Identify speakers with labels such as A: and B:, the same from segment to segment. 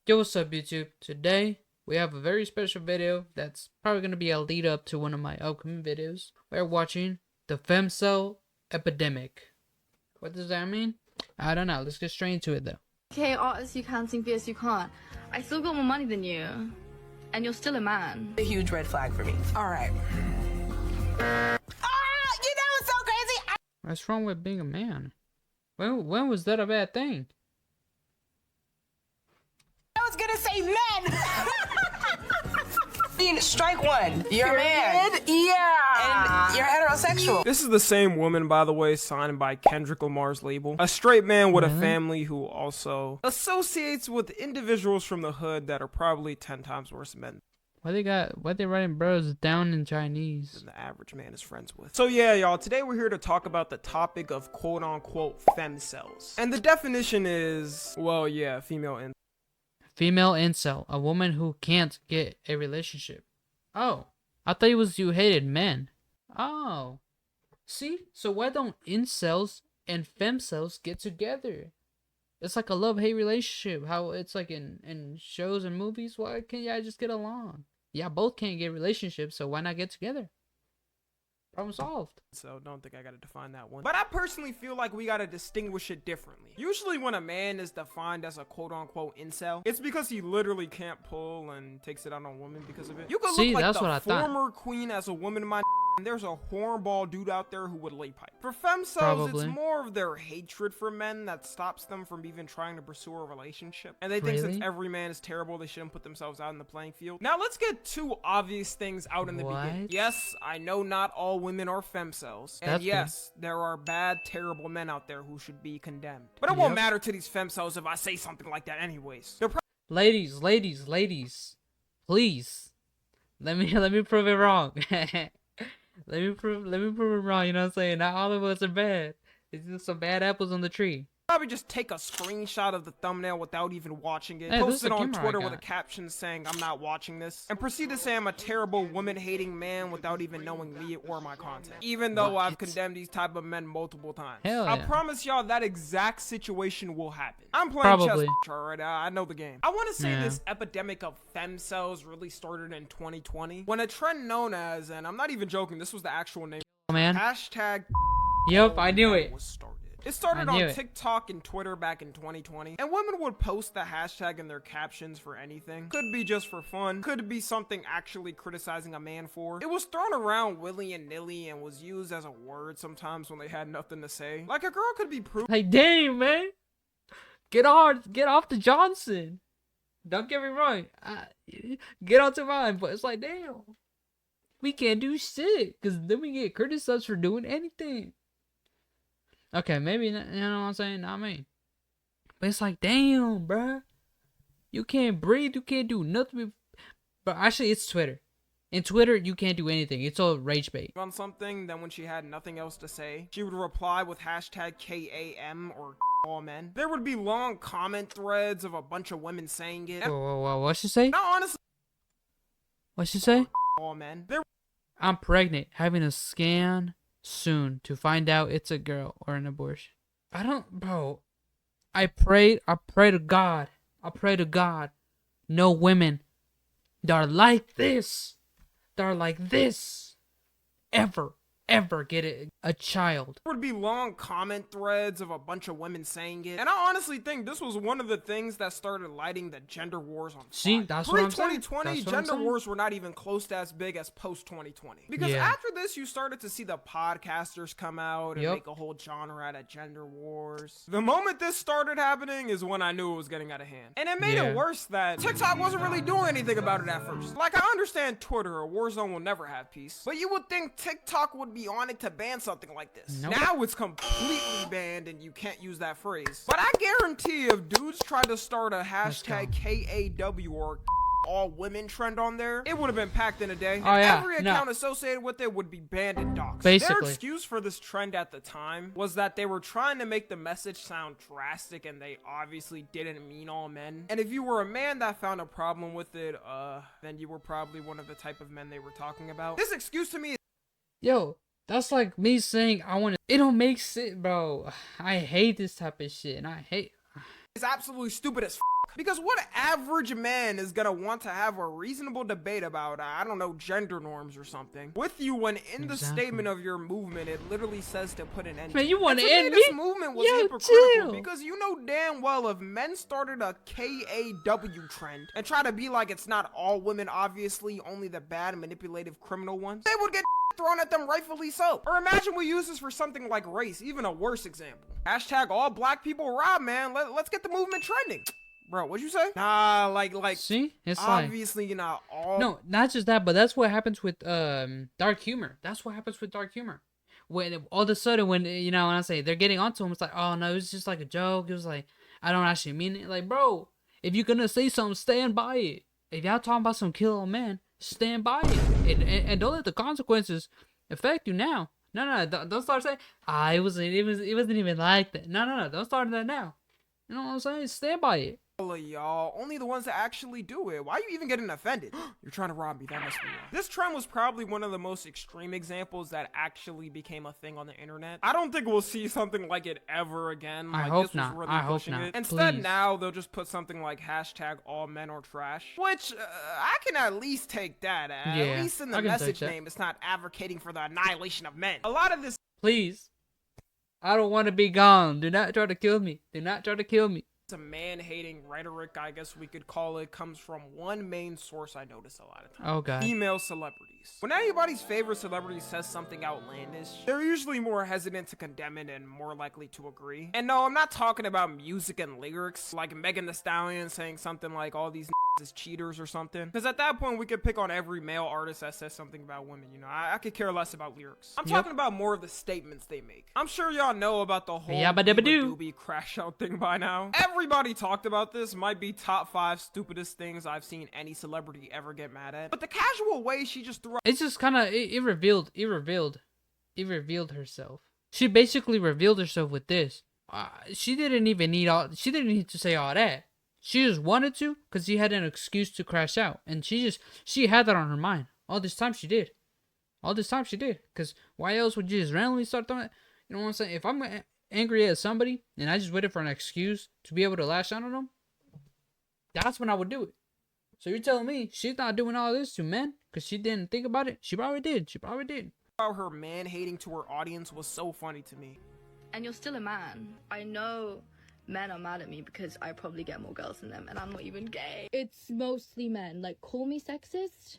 A: Yo, what's up, YouTube? Today, we have a very special video that's probably going to be a lead up to one of my upcoming videos. We're watching the FEMCEL epidemic. What does that mean? I don't know. Let's get straight into it, though.
B: Okay, artists you can, sing fierce you can't. I still got more money than you, and you're still a man.
C: A huge red flag for me. All right. It's so crazy.
A: What's wrong with being a man? When was that a bad thing?
C: I was gonna say men. Strike one. You're a man. Yeah. And you're heterosexual.
D: This is the same woman, by the way, signed by Kendrick Lamar's label. A straight man with a family who also associates with individuals from the hood that are probably 10 times worse men
A: Why they writing bros down in Chinese
D: than the average man is friends with. So yeah, y'all, today we're here to talk about the topic of quote-unquote FEMCELS. And the definition is, well, yeah, female
A: incel, a woman who can't get a relationship. Oh, I thought you hated men. Oh, see, so why don't incels and femcels get together? It's like a love-hate relationship. How it's like in shows and movies. Why can't y'all just get along? Yeah, both can't get relationships, so why not get together? Problem solved.
D: So don't think I gotta define that one. But I personally feel like we gotta distinguish it differently. Usually when a man is defined as a quote-unquote incel, it's because he literally can't pull and takes it out on women because of it. You could look like the former queen as a woman in my and there's a hornball dude out there who would lay pipe. For femcels, it's more of their hatred for men that stops them from even trying to pursue a relationship. And they think since every man is terrible, they shouldn't put themselves out in the playing field. Now let's get two obvious things out in the beginning. Yes, I know not all women are femcels. And yes, there are bad, terrible men out there who should be condemned. But it won't matter to these femcels if I say something like that anyways.
A: Ladies, please. Let me prove it wrong. Let me prove it wrong, you know what I'm saying? Not all of us are bad. It's just some bad apples on the tree.
D: Probably just take a screenshot of the thumbnail without even watching it, post it on Twitter with a caption saying I'm not watching this, and proceed to say I'm a terrible woman-hating man without even knowing me or my content, even though I've condemned these type of men multiple times. I promise y'all that exact situation will happen. I'm playing chess alright, I know the game. I want to say this epidemic of femcels really started in 2020 when a trend known as, and I'm not even joking, this was the actual name, hashtag
A: Yep, I knew it.
D: Was started. It started on TikTok and Twitter back in 2020, and women would post the hashtag in their captions for anything. Could be just for fun, could be something actually criticizing a man for. It was thrown around willy and nilly and was used as a word sometimes when they had nothing to say. Like a girl could be proved.
A: Like, damn, man. Get off the Johnson. Don't get me wrong. Get onto mine, but it's like, damn. We can't do shit, because then we get criticized for doing anything. Okay, maybe, you know what I'm saying? Not me. But it's like, damn, bruh. You can't breathe. You can't do nothing. But actually, it's Twitter. In Twitter, you can't do anything. It's all rage bait.
D: On something, then when she had nothing else to say, she would reply with hashtag KAM or all men. There would be long comment threads of a bunch of women saying it.
A: Whoa, what'd she say?
D: No, honestly.
A: What'd she say?
D: All men.
A: I'm pregnant. Having a scan soon to find out it's a girl or an abortion. Bro. I pray to God. No women that are like this. Ever get a child.
D: There would be long comment threads of a bunch of women saying it, and I honestly think this was one of the things that started lighting the gender wars on fire.
A: See, that's what I'm saying.
D: Pre-2020, gender wars were not even close to as big as post-2020. Because after this, you started to see the podcasters come out and make a whole genre out of gender wars. The moment this started happening is when I knew it was getting out of hand. And it made it worse that TikTok wasn't really doing anything about it at first. Like, I understand Twitter or Warzone will never have peace, but you would think TikTok would be on it to ban something like this. Now it's completely banned and you can't use that phrase. But I guarantee if dudes try to start a hashtag KAW or all women trend on there, it would have been packed in a day. Every account associated with it would be banned and doxxed. Their excuse for this trend at the time was that they were trying to make the message sound drastic and they obviously didn't mean all men. And if you were a man that found a problem with it, then you were probably one of the type of men they were talking about. This excuse to me is
A: that's like me saying it don't make sense, bro. I hate this type of shit, and I hate.
D: It's absolutely stupid as Because what average man is gonna want to have a reasonable debate about, I don't know, gender norms or something with you when in the statement of your movement it literally says to put an end to.
A: Man, you want to end me?
D: This movement was hypocritical because you know damn well if men started a KAW trend and try to be like it's not all women, obviously only the bad manipulative criminal ones, they would get thrown at them, rightfully so. Or imagine we use this for something like race, even a worse example. Hashtag all black people rob, man. Let's get the movement trending. Bro, what'd you say? Nah, like,
A: see, it's
D: obviously you're not all.
A: No, not just that, but that's what happens with dark humor. That's what happens with dark humor. When all of a sudden, when when I say they're getting onto him, it's like, oh no, it's just like a joke. It was like, I don't actually mean it. Like, bro, if you're gonna say something, stand by it. If y'all talking about some kill a man, stand by it, and don't let the consequences affect you now. No, don't start saying, it wasn't even like that. No, don't start that now. You know what I'm saying? Stand by it.
D: Y'all, only the ones that actually do it. Why are you even getting offended? You're trying to rob me. That must be wrong. This trend was probably one of the most extreme examples that actually became a thing on the internet. I don't think we'll see something like it ever again.
A: I hope not. I hope not.
D: Instead,
A: please.
D: Now they'll just put something like hashtag all men are trash, which I can at least take that. At least in the message name, it's not advocating for the annihilation of men. A lot of this.
A: Please, I don't want to be gone. Do not try to kill me. Do not try to kill me.
D: Some man-hating rhetoric, I guess we could call it, comes from one main source I notice a lot of times.
A: Oh, God.
D: Female celebrities. When anybody's favorite celebrity says something outlandish, they're usually more hesitant to condemn it and more likely to agree. And no, I'm not talking about music and lyrics, like Megan Thee Stallion saying something like all these is cheaters or something. Because at that point, we could pick on every male artist that says something about women, I could care less about lyrics. I'm talking about more of the statements they make. I'm sure y'all know about the whole doobie crash out thing by now. Everybody talked about this. Might be top 5 stupidest things I've seen any celebrity ever get mad at. But the casual way she just threw
A: it's just kind of it revealed herself. She basically revealed herself with this. She didn't need to say all that. She just wanted to because she had an excuse to crash out, and she had that on her mind all this time. She did because why else would you just randomly start throwing it? You know what I'm saying? If I'm angry at somebody and I just waited for an excuse to be able to lash out on them, that's when I would do it. So you're telling me she's not doing all this to men because she didn't think about it? She probably did.
D: How her man hating to her audience was so funny to me.
B: And you're still a man. I know men are mad at me because I probably get more girls than them, and I'm not even gay. It's mostly men. Like, call me sexist,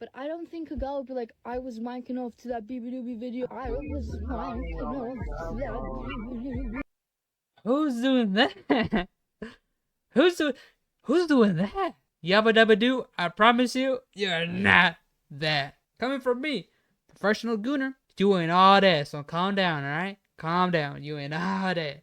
B: but I don't think a girl would be like, I was wanking off to that BB video. I was wanking off to that.
A: Who's doing that? Who's doing that? Yabba dabba doo, I promise you, you're not that. Coming from me, professional gooner, doing all that, so calm down, alright? Calm down, you ain't all that.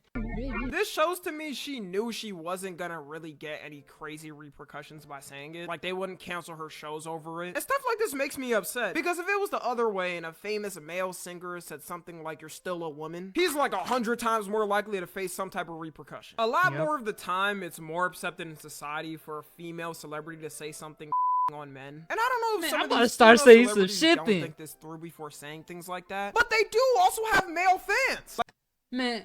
D: This shows to me she knew she wasn't gonna really get any crazy repercussions by saying it. Like, they wouldn't cancel her shows over it. And stuff like this makes me upset. Because if it was the other way and a famous male singer said something like, you're still a woman, he's like 100 times more likely to face some type of repercussion. A lot more of the time, it's more accepted in society for a female celebrity to say something on men. And I don't know if some of these start saying some shit don't think this through before saying things like that. But they do also have male fans.
A: Man,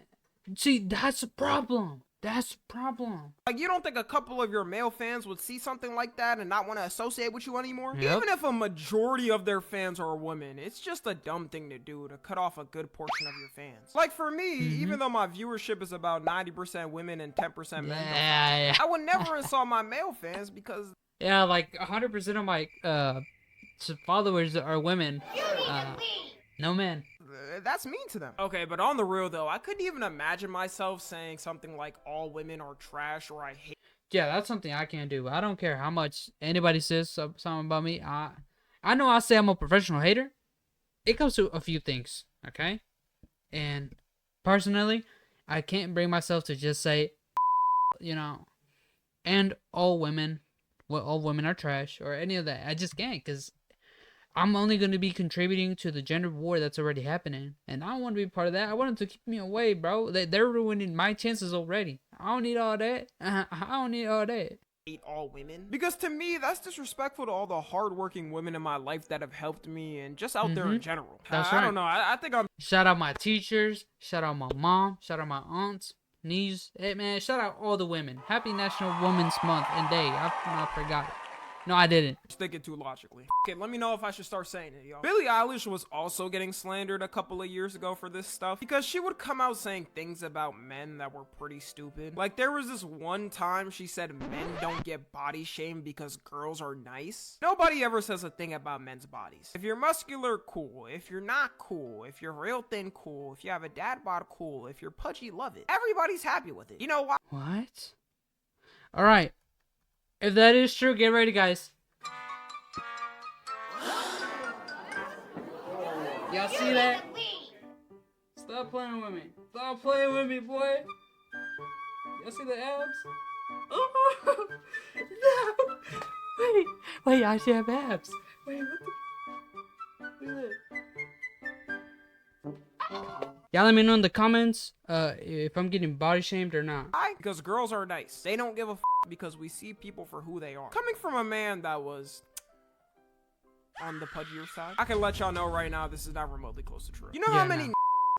A: see, that's a problem. Like, you
D: don't think a couple of your male fans would see something like that and not want to associate with you anymore? Even if a majority of their fans are women, it's just a dumb thing to do to cut off a good portion of your fans. Like, for me, even though my viewership is about 90% women and 10% men, I would never insult my male fans because...
A: Yeah, like 100% of my followers are women. No men.
D: That's mean to them. Okay, but on the real though, I couldn't even imagine myself saying something like all women are trash or I hate.
A: Yeah, that's something I can't do. I don't care how much anybody says something about me. I know I say I'm a professional hater. It comes to a few things, okay? And personally, I can't bring myself to just say, and all women are trash or any of that. I just can't because I'm only going to be contributing to the gender war that's already happening. And I don't want to be part of that. I want them to keep me away, bro. They're ruining my chances already. I don't need all that.
D: Hate all women. Because to me, that's disrespectful to all the hardworking women in my life that have helped me and just out there in general.
A: That's right.
D: I don't know. I think I'm...
A: Shout out my teachers. Shout out my mom. Shout out my aunts. Knees. Hey, man, shout out all the women. Happy National Women's Month and Day. I forgot it. No, I didn't.
D: Thinking too logically. Okay, let me know if I should start saying it, y'all. Billie Eilish was also getting slandered a couple of years ago for this stuff because she would come out saying things about men that were pretty stupid. Like, there was this one time she said men don't get body shamed because girls are nice. Nobody ever says a thing about men's bodies. If you're muscular, cool. If you're not, cool. If you're real thin, cool. If you have a dad bod, cool. If you're pudgy, love it. Everybody's happy with it. You know why?
A: What? Alright. If that is true, get ready, guys. Y'all see that? Stop playing with me. Stop playing with me, boy. Y'all see the abs? Oh, no. Wait, I actually have abs. Wait, what the? Look at that. Y'all let me know in the comments if I'm getting body shamed or not.
D: Because girls are nice. They don't give a because we see people for who they are. Coming from a man that was on the pudgier side, I can let y'all know right now this is not remotely close to true. You know how many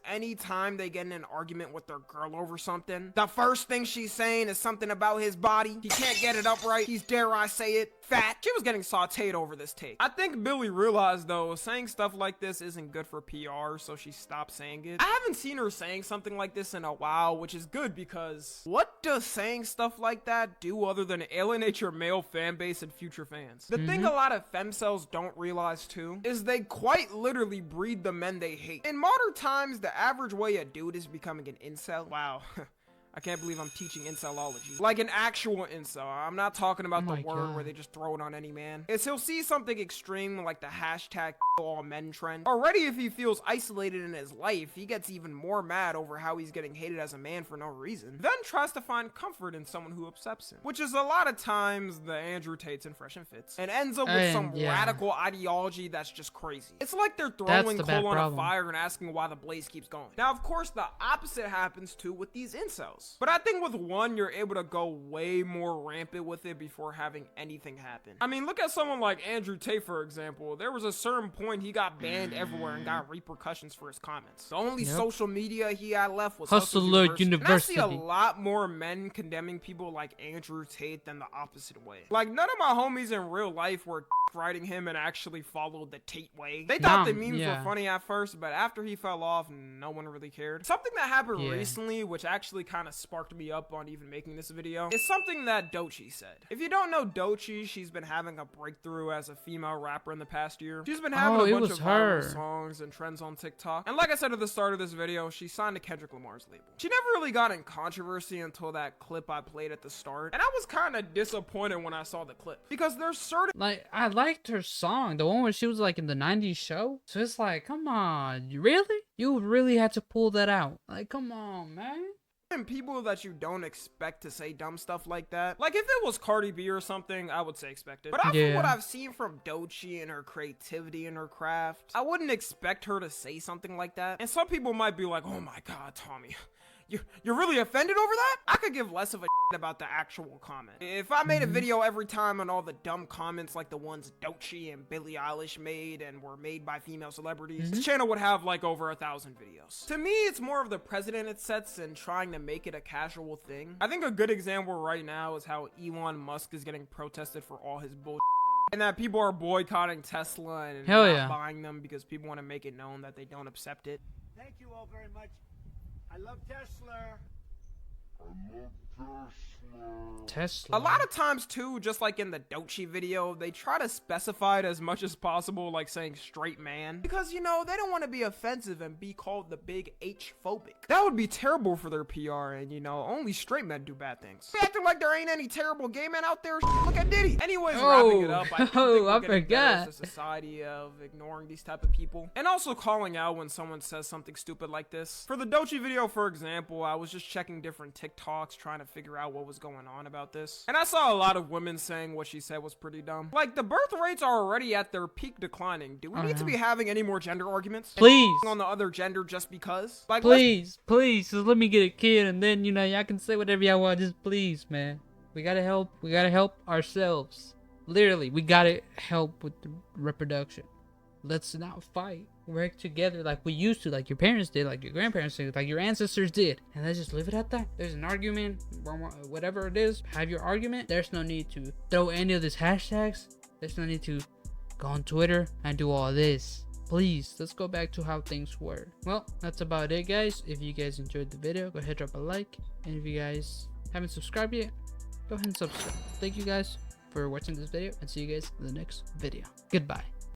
D: anytime they get in an argument with their girl over something, the first thing she's saying is something about his body. He can't get it up right. He's, dare I say it, fat. She was getting sauteed over this take. I think Billie realized, though, saying stuff like this isn't good for PR, so she stopped saying it. I haven't seen her saying something like this in a while, which is good because what does saying stuff like that do other than alienate your male fan base and future fans? The thing a lot of FEMCELS don't realize, too, is they quite literally breed the men they hate. In modern times, the average way a dude is becoming an incel. Wow. I can't believe I'm teaching incelology. Like an actual incel. I'm not talking about the word where they just throw it on any man. It's he'll see something extreme like the hashtag all men trend. Already if he feels isolated in his life, he gets even more mad over how he's getting hated as a man for no reason. Then tries to find comfort in someone who upsets him. Which is a lot of times the Andrew Tates and Fresh and Fits. And ends up with some radical ideology that's just crazy. It's like they're throwing coal on a fire and asking why the blaze keeps going. Now of course the opposite happens too with these incels. But I think with one, you're able to go way more rampant with it before having anything happen. I mean, look at someone like Andrew Tate, for example. There was a certain point he got banned everywhere and got repercussions for his comments. The only social media he had left was Hustler University. And I see a lot more men condemning people like Andrew Tate than the opposite way. Like, none of my homies in real life were writing him and actually followed the Tate way. They thought the memes were funny at first, but after he fell off, no one really cared. Something that happened recently, which actually kind of sparked me up on even making this video, is something that Doechii said. If you don't know Doechii, she's been having a breakthrough as a female rapper in the past year. She's been having a bunch of viral songs and trends on TikTok. And like I said at the start of this video, she signed to Kendrick Lamar's label. She never really got in controversy until that clip I played at the start. And I was kind of disappointed when I saw the clip. Because there's certain...
A: Like, I liked her song. The one where she was like in the 90s show. So it's like, come on. Really? You really had to pull that out. Like, come on, man.
D: And people that you don't expect to say dumb stuff like that. Like if it was Cardi B or something, I would say expect it. But after what I've seen from Doechii and her creativity and her craft, I wouldn't expect her to say something like that. And some people might be like, oh my god, Tommy, you're really offended over that? I could give less of a shit about the actual comment. If I made a video every time on all the dumb comments like the ones Doechii and Billie Eilish made and were made by female celebrities, this channel would have like over 1,000 videos. To me, it's more of the precedent it sets and trying to make it a casual thing. I think a good example right now is how Elon Musk is getting protested for all his bullshit. And that people are boycotting Tesla and not buying them because people want to make it known that they don't accept it.
E: Thank you all very much. I love Tesla.
A: Tesla.
D: A lot of times too, just like in the Doechii video, they try to specify it as much as possible, like saying straight man, because you know they don't want to be offensive and be called the big H phobic. That would be terrible for their PR, and you know only straight men do bad things. Acting like there ain't any terrible gay men out there. Look at Diddy. Anyways, wrapping it up, I think we're getting better as a society of ignoring these type of people and also calling out when someone says something stupid like this. For the Doechii video, for example, I was just checking different TikToks trying to figure out what was going on about this, and I saw a lot of women saying what she said was pretty dumb. Like, the birth rates are already at their peak declining. Do we need to be having any more gender arguments?
A: Please.
D: On the other gender just because? Like,
A: please, just let me get a kid and then, you know, y'all can say whatever y'all want. Just please, man. We gotta help ourselves. Literally, we gotta help with the reproduction. Let's not fight. work together like we used to, like your parents did, like your grandparents did, like your ancestors did, and let's just leave it at that. There's an argument, whatever it is, have your argument. There's no need to throw any of these hashtags. There's no need to go on Twitter and do all this. Please, let's go back to how things were. Well, that's about it, guys. If you guys enjoyed the video, go ahead, drop a like, and if you guys haven't subscribed yet, go ahead and subscribe. Thank you guys for watching this video, and see you guys in the next video. Goodbye.